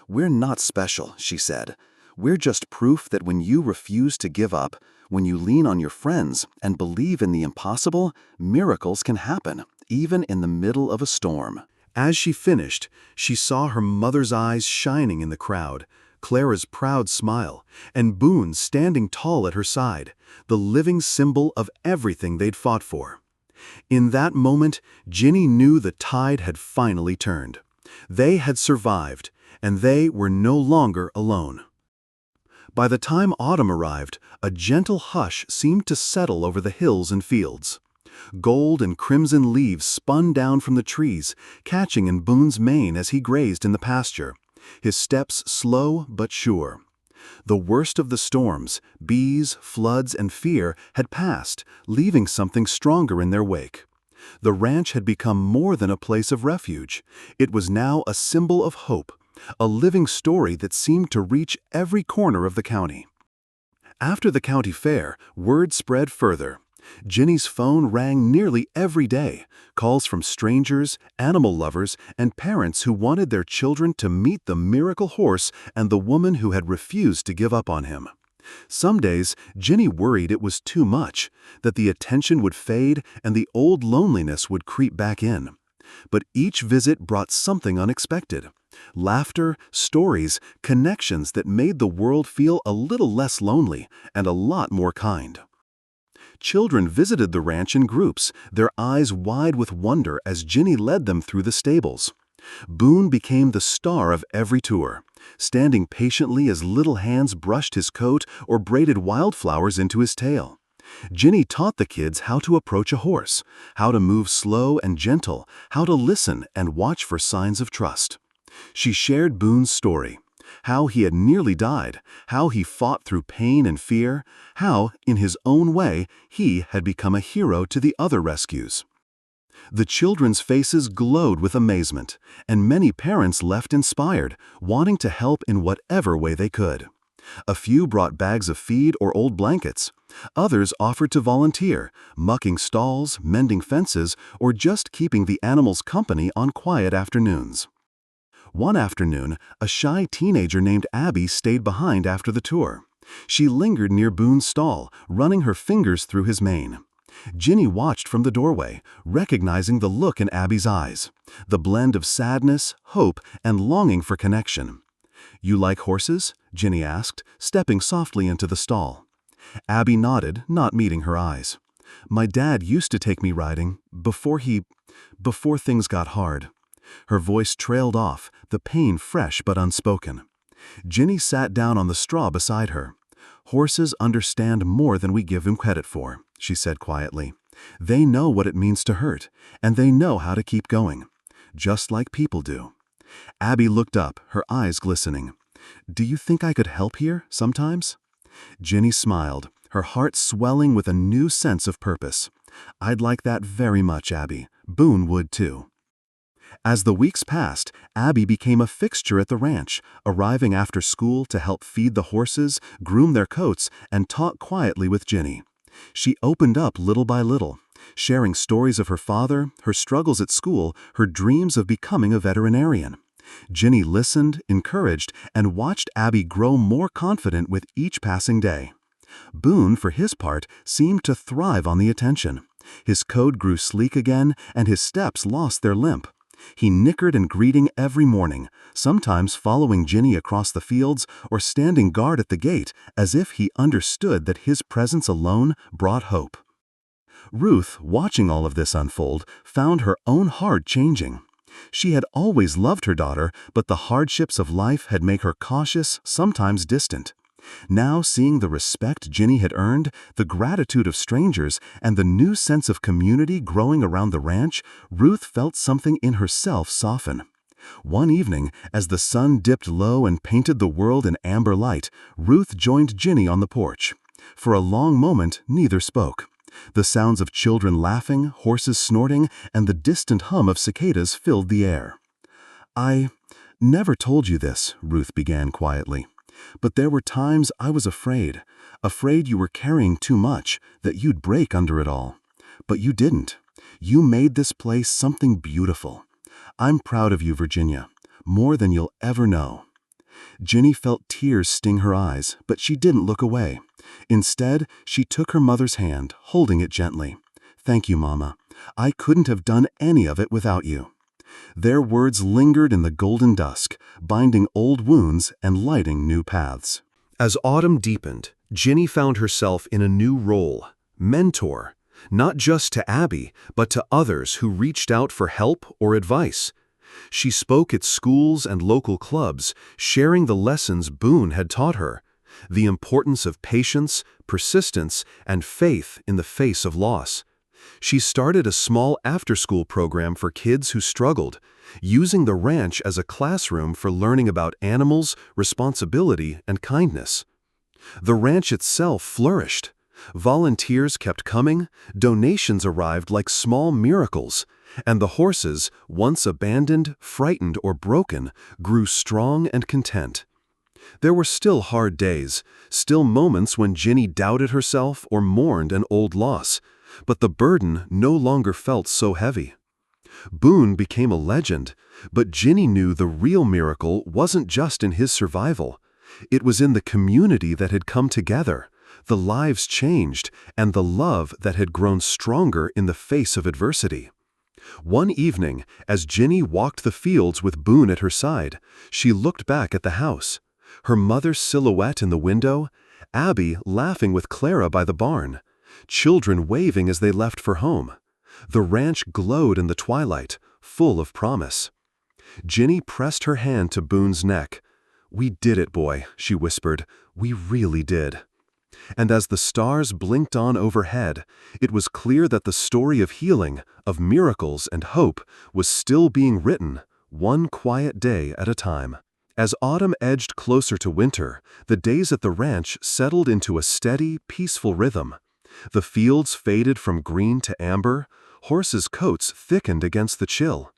"We're not special," she said. "We're just proof that when you refuse to give up, when you lean on your friends and believe in the impossible, miracles can happen, even in the middle of a storm." As she finished, she saw her mother's eyes shining in the crowd, Clara's proud smile, and Boone standing tall at her side, the living symbol of everything they'd fought for. In that moment, Ginny knew the tide had finally turned. They had survived, and they were no longer alone. By the time autumn arrived, a gentle hush seemed to settle over the hills and fields. Gold and crimson leaves spun down from the trees, catching in Boone's mane as he grazed in the pasture, his steps slow but sure. The worst of the storms, bees, floods, and fear had passed, leaving something stronger in their wake. The ranch had become more than a place of refuge. It was now a symbol of hope, a living story that seemed to reach every corner of the county. After the county fair, word spread further. Ginny's phone rang nearly every day, calls from strangers, animal lovers, and parents who wanted their children to meet the miracle horse and the woman who had refused to give up on him. Some days, Ginny worried it was too much, that the attention would fade and the old loneliness would creep back in. But each visit brought something unexpected. Laughter, stories, connections that made the world feel a little less lonely and a lot more kind. Children visited the ranch in groups, their eyes wide with wonder as Ginny led them through the stables. Boone became the star of every tour, standing patiently as little hands brushed his coat or braided wildflowers into his tail. Ginny taught the kids how to approach a horse, how to move slow and gentle, how to listen and watch for signs of trust. She shared Boone's story, how he had nearly died, how he fought through pain and fear, how, in his own way, he had become a hero to the other rescues. The children's faces glowed with amazement, and many parents left inspired, wanting to help in whatever way they could. A few brought bags of feed or old blankets. Others offered to volunteer, mucking stalls, mending fences, or just keeping the animals company on quiet afternoons. One afternoon, a shy teenager named Abby stayed behind after the tour. She lingered near Boone's stall, running her fingers through his mane. Ginny watched from the doorway, recognizing the look in Abby's eyes, the blend of sadness, hope, and longing for connection. "You like horses?" Ginny asked, stepping softly into the stall. Abby nodded, not meeting her eyes. "My dad used to take me riding, before things got hard." Her voice trailed off, the pain fresh but unspoken. Ginny sat down on the straw beside her. "Horses understand more than we give them credit for," she said quietly. "They know what it means to hurt, and they know how to keep going, just like people do." Abby looked up, her eyes glistening. "Do you think I could help here, sometimes?" Ginny smiled, her heart swelling with a new sense of purpose. "I'd like that very much, Abby. Boone would too." As the weeks passed, Abby became a fixture at the ranch, arriving after school to help feed the horses, groom their coats, and talk quietly with Ginny. She opened up little by little, sharing stories of her father, her struggles at school, her dreams of becoming a veterinarian. Ginny listened, encouraged, and watched Abby grow more confident with each passing day. Boone, for his part, seemed to thrive on the attention. His coat grew sleek again, and his steps lost their limp. He nickered and greeting every morning, sometimes following Ginny across the fields or standing guard at the gate as if he understood that his presence alone brought hope. Ruth, watching all of this unfold, found her own heart changing. She had always loved her daughter, but the hardships of life had made her cautious, sometimes distant. Now, seeing the respect Ginny had earned, the gratitude of strangers, and the new sense of community growing around the ranch, Ruth felt something in herself soften. One evening, as the sun dipped low and painted the world in amber light, Ruth joined Ginny on the porch. For a long moment, neither spoke. The sounds of children laughing, horses snorting, and the distant hum of cicadas filled the air. "I never told you this," Ruth began quietly. "But there were times I was afraid you were carrying too much, that you'd break under it all. But you didn't. You made this place something beautiful. I'm proud of you, Virginia, more than you'll ever know." Ginny felt tears sting her eyes, but she didn't look away. Instead, she took her mother's hand, holding it gently. "Thank you, Mama. I couldn't have done any of it without you." Their words lingered in the golden dusk, binding old wounds and lighting new paths. As autumn deepened, Ginny found herself in a new role, mentor, not just to Abby, but to others who reached out for help or advice. She spoke at schools and local clubs, sharing the lessons Boone had taught her, the importance of patience, persistence, and faith in the face of loss. She started a small after-school program for kids who struggled, using the ranch as a classroom for learning about animals, responsibility, and kindness. The ranch itself flourished. Volunteers kept coming, donations arrived like small miracles, and the horses, once abandoned, frightened, or broken, grew strong and content. There were still hard days, still moments when Ginny doubted herself or mourned an old loss, but the burden no longer felt so heavy. Boone became a legend, but Ginny knew the real miracle wasn't just in his survival. It was in the community that had come together, the lives changed, and the love that had grown stronger in the face of adversity. One evening, as Ginny walked the fields with Boone at her side, she looked back at the house. Her mother's silhouette in the window, Abby laughing with Clara by the barn, children waving as they left for home. The ranch glowed in the twilight, full of promise. Ginny pressed her hand to Boone's neck. "We did it, boy," she whispered. "We really did." And as the stars blinked on overhead, it was clear that the story of healing, of miracles and hope was still being written, one quiet day at a time. As autumn edged closer to winter, the days at the ranch settled into a steady, peaceful rhythm. The fields faded from green to amber, horses' coats thickened against the chill,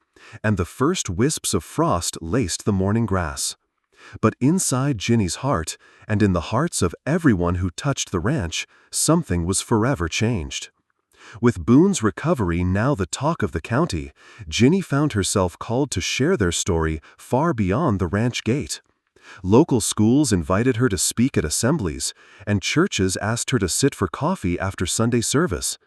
and the first wisps of frost laced the morning grass. But inside Ginny's heart, and in the hearts of everyone who touched the ranch, something was forever changed. With Boone's recovery now the talk of the county, Ginny found herself called to share their story far beyond the ranch gate. Local schools invited her to speak at assemblies, and churches asked her to sit for coffee after Sunday service.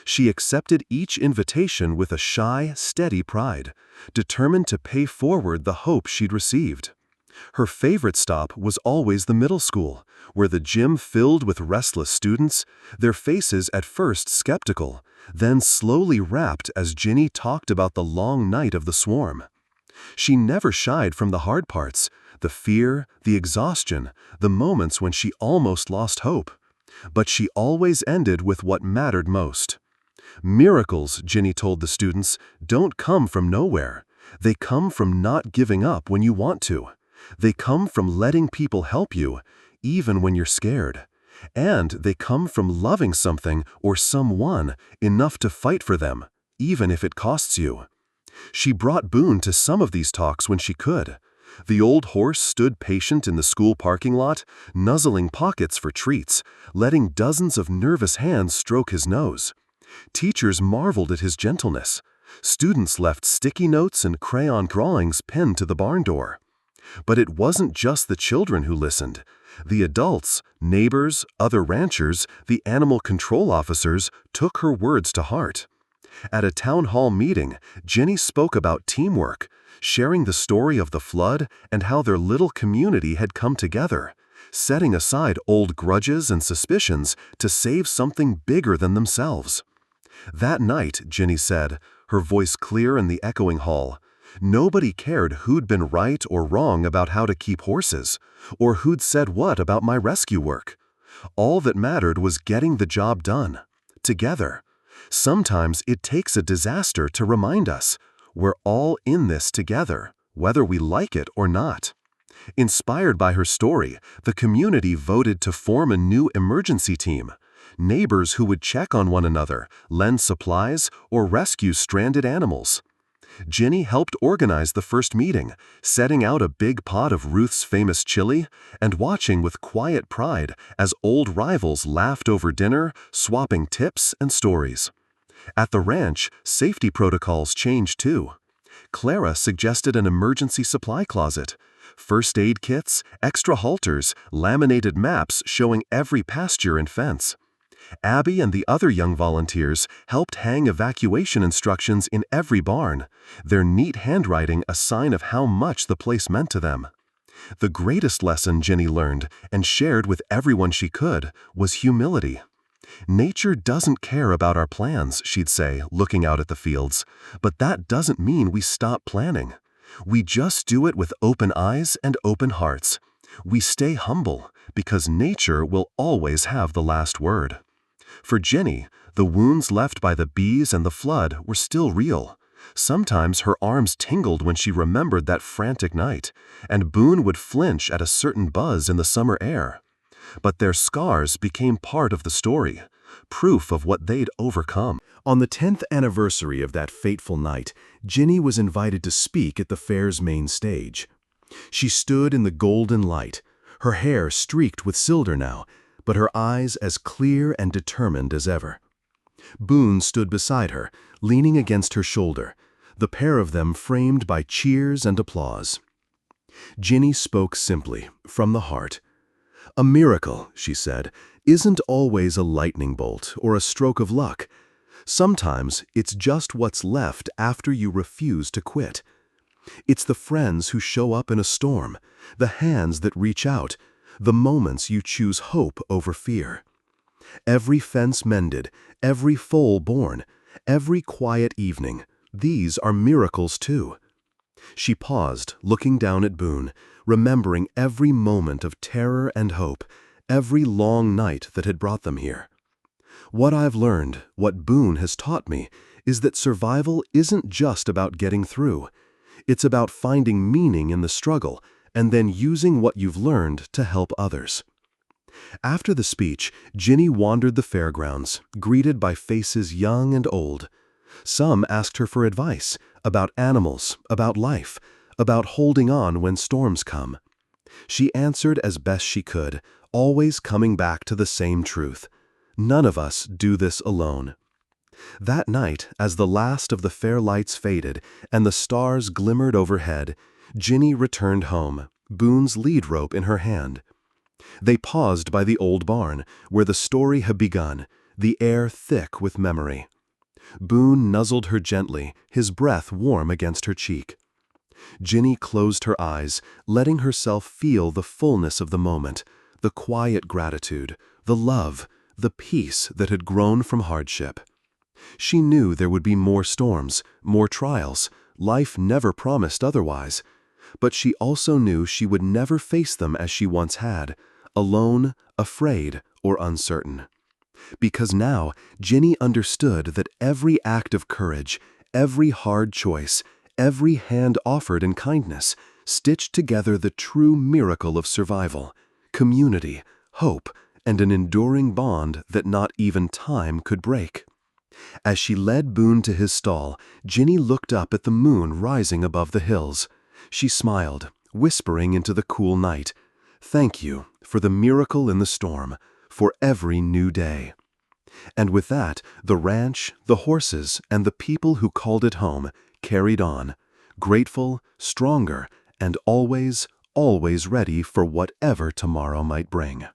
She accepted each invitation with a shy, steady pride, determined to pay forward the hope she'd received. Her favorite stop was always the middle school, where the gym filled with restless students, their faces at first skeptical, then slowly rapt as Ginny talked about the long night of the swarm. She never shied from the hard parts, the fear, the exhaustion, the moments when she almost lost hope. But she always ended with what mattered most. Miracles, Ginny told the students, don't come from nowhere. They come from not giving up when you want to. They come from letting people help you, even when you're scared. And they come from loving something or someone enough to fight for them, even if it costs you. She brought Boone to some of these talks when she could. The old horse stood patient in the school parking lot, nuzzling pockets for treats, letting dozens of nervous hands stroke his nose. Teachers marveled at his gentleness. Students left sticky notes and crayon drawings pinned to the barn door. But it wasn't just the children who listened. The adults, neighbors, other ranchers, the animal control officers took her words to heart. At a town hall meeting, Ginny spoke about teamwork, sharing the story of the flood and how their little community had come together, setting aside old grudges and suspicions to save something bigger than themselves. That night, Ginny said, her voice clear in the echoing hall, nobody cared who'd been right or wrong about how to keep horses, or who'd said what about my rescue work. All that mattered was getting the job done, together. Sometimes it takes a disaster to remind us we're all in this together, whether we like it or not. Inspired by her story, the community voted to form a new emergency team. Neighbors who would check on one another, lend supplies, or rescue stranded animals. Ginny helped organize the first meeting, setting out a big pot of Ruth's famous chili and watching with quiet pride as old rivals laughed over dinner, swapping tips and stories. At the ranch, safety protocols changed too. Clara suggested an emergency supply closet, first aid kits, extra halters, laminated maps showing every pasture and fence. Abby and the other young volunteers helped hang evacuation instructions in every barn, their neat handwriting a sign of how much the place meant to them. The greatest lesson Ginny learned and shared with everyone she could was humility. Nature doesn't care about our plans, she'd say, looking out at the fields, but that doesn't mean we stop planning. We just do it with open eyes and open hearts. We stay humble because nature will always have the last word. For Ginny, the wounds left by the bees and the flood were still real. Sometimes her arms tingled when she remembered that frantic night, and Boone would flinch at a certain buzz in the summer air. But their scars became part of the story, proof of what they'd overcome. On the 10th anniversary of that fateful night, Ginny was invited to speak at the fair's main stage. She stood in the golden light, her hair streaked with silver now, but her eyes as clear and determined as ever. Boone stood beside her, leaning against her shoulder, the pair of them framed by cheers and applause. Ginny spoke simply, from the heart. "A miracle," she said, "isn't always a lightning bolt or a stroke of luck. Sometimes it's just what's left after you refuse to quit. It's the friends who show up in a storm, the hands that reach out, the moments you choose hope over fear. Every fence mended, every foal born, every quiet evening, these are miracles too." She paused, looking down at Boone, remembering every moment of terror and hope, every long night that had brought them here. "What I've learned, what Boone has taught me, is that survival isn't just about getting through. It's about finding meaning in the struggle and then using what you've learned to help others." After the speech, Ginny wandered the fairgrounds, greeted by faces young and old. Some asked her for advice about animals, about life, about holding on when storms come. She answered as best she could, always coming back to the same truth. None of us do this alone. That night, as the last of the fair lights faded and the stars glimmered overhead, Ginny returned home, Boone's lead rope in her hand. They paused by the old barn, where the story had begun, the air thick with memory. Boone nuzzled her gently, his breath warm against her cheek. Ginny closed her eyes, letting herself feel the fullness of the moment, the quiet gratitude, the love, the peace that had grown from hardship. She knew there would be more storms, more trials. Life never promised otherwise. But she also knew she would never face them as she once had, alone, afraid, or uncertain. Because now Ginny understood that every act of courage, every hard choice, every hand offered in kindness, stitched together the true miracle of survival, community, hope, and an enduring bond that not even time could break. As she led Boone to his stall, Ginny looked up at the moon rising above the hills. She smiled, whispering into the cool night, "Thank you for the miracle in the storm, for every new day." And with that, the ranch, the horses, and the people who called it home carried on, grateful, stronger, and always, always ready for whatever tomorrow might bring.